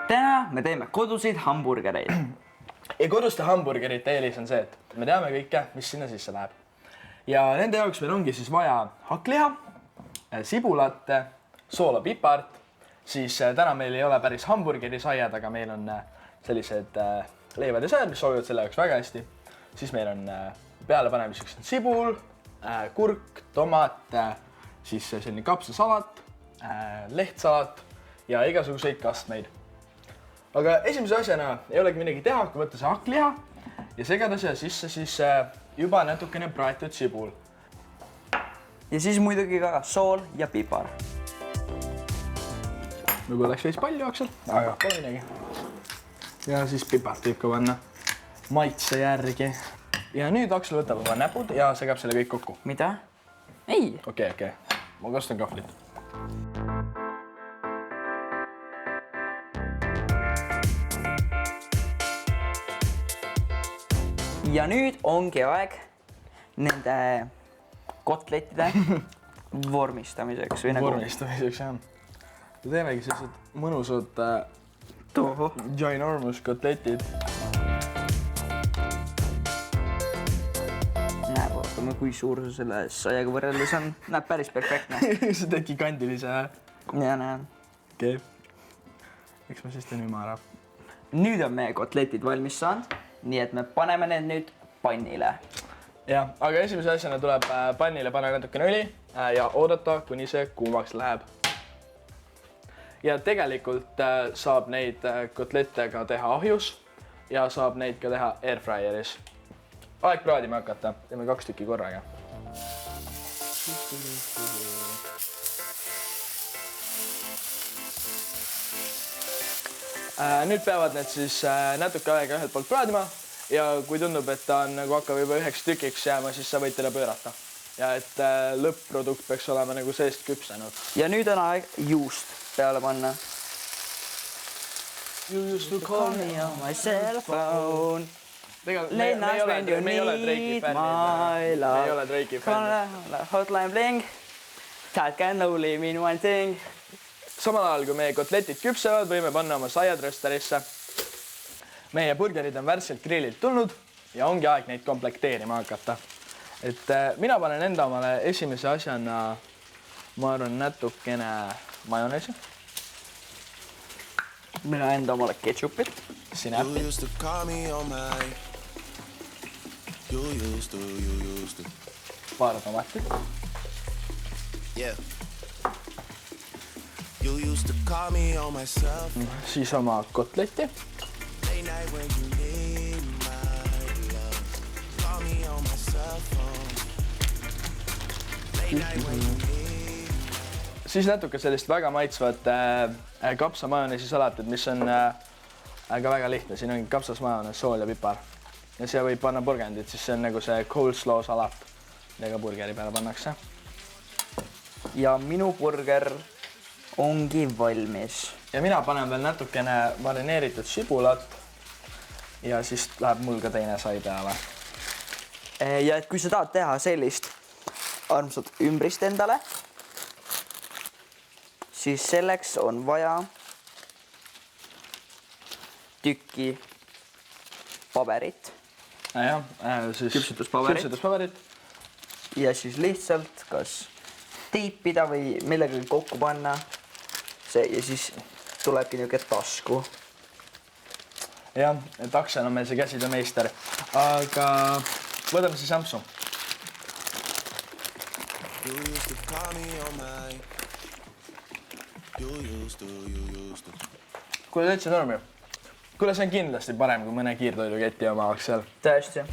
täna me teeme koduseid hamburgereid. Ja koduste hamburgerite eelis on see, et me teame kõike, mis sinna sisse läheb. Ja nende jaoks meil ongi siis vaja hakkliha, sibulat, soola, pipart. Siis täna meil ei ole päris hamburgerisaiad, aga meil on sellised leivad ja sajad, mis sobivad selle jaoks väga hästi. Siis meil on pealepanemiseks sibul, kurk, tomat, siis selline kapsasalat, lehtsalat ja igasuguseid kastmeid. Aga esimese asjana ei olegi midagi teha, kui võtta see hakkliha ja segada siia sisse siis juba natukene praetud sibul. Ja siis muidugi ka sool ja pipar. Võib-olla läks veits palju akselt, aga pole midagi. Ja siis pipart võib ka panna maitse järgi. Ja nüüd Aksel võtab oma näpud ja segab selle kõik kokku. Mida? Ei. Okei. Ma kasutan kahvlit. Ja nüüd ongi aeg nende kotlettide vormistamiseks. Vormistamiseks, jah. Me teemegi sellised mõnusad ginormous kotletid. Näeb, vaatame, kui suur see selle saiaga võrreldes on. Näeb päris perfektne. See teed gigantilise. Ja näen. Okei. Eks ma siis teen ümara. Nüüd on meie kotletid valmis saanud, nii et me paneme need nüüd pannile. Jah, aga esimese asjana tuleb pannile panna natukene õli ja oodata, kuni see kuumaks läheb. Ja tegelikult saab neid kotlette ka teha ahjus ja saab neid ka teha airfryeris. Aeg praadima hakata, teeme 2 tükki korraga. Nüüd peavad need siis natuke aega ühelt poolt praadima ja kui tundub, et ta on nagu hakkab juba 9 tükiks jääma, siis sa võid teda pöörata. Ja et lõpp-produkt peaks olema nagu seest küpsenud. Ja nüüd on aeg juust peale panna. You used to call me on my cell phone. Late nights when you need my love. Me ei ole Drake'i fännid. Hotline bling. That can only mean one thing. Samal ajal, kui meie kotletid küpsevad, võime panna oma saiad rösterisse. Meie burgerid on värskelt grillilt tulnud ja ongi aeg neid komplekteerima hakata. Et mina panen enda omale esimese asjana, ma arvan, natukene majoneesi. Mina enda omale ketšupit. Sinapit. Paar tomatit. Siis oma kotleti. Siis natuke sellist väga maitsvat kapsa majoneesi salatit, mis on ka väga lihtne. Siin on kapsas majonees, sool ja pipar. Ja siia võib panna burgendit, siis see on nagu see coleslaw salat, millega burgeri peale pannakse. Ja minu burger ongi valmis. Ja mina panen veel natukene marineeritud sibulat ja siis läheb mul ka teine sai peale. Ja et kui sa tahad teha sellist armsat ümbrist endale, siis selleks on vaja tükki paberit. Ja, siis küpsetuspaberit. Ja siis lihtsalt kas teipida või millegagi kokku panna. Ja siis tulebki niisugune tasku. Jah, et Aksel on meil see käsitöömeister. Aga võtame siis ampsu. Kuule täitsa normi. Kuule, see on kindlasti parem kui mõne kiirtoiduketi oma Aksel. Tõesti.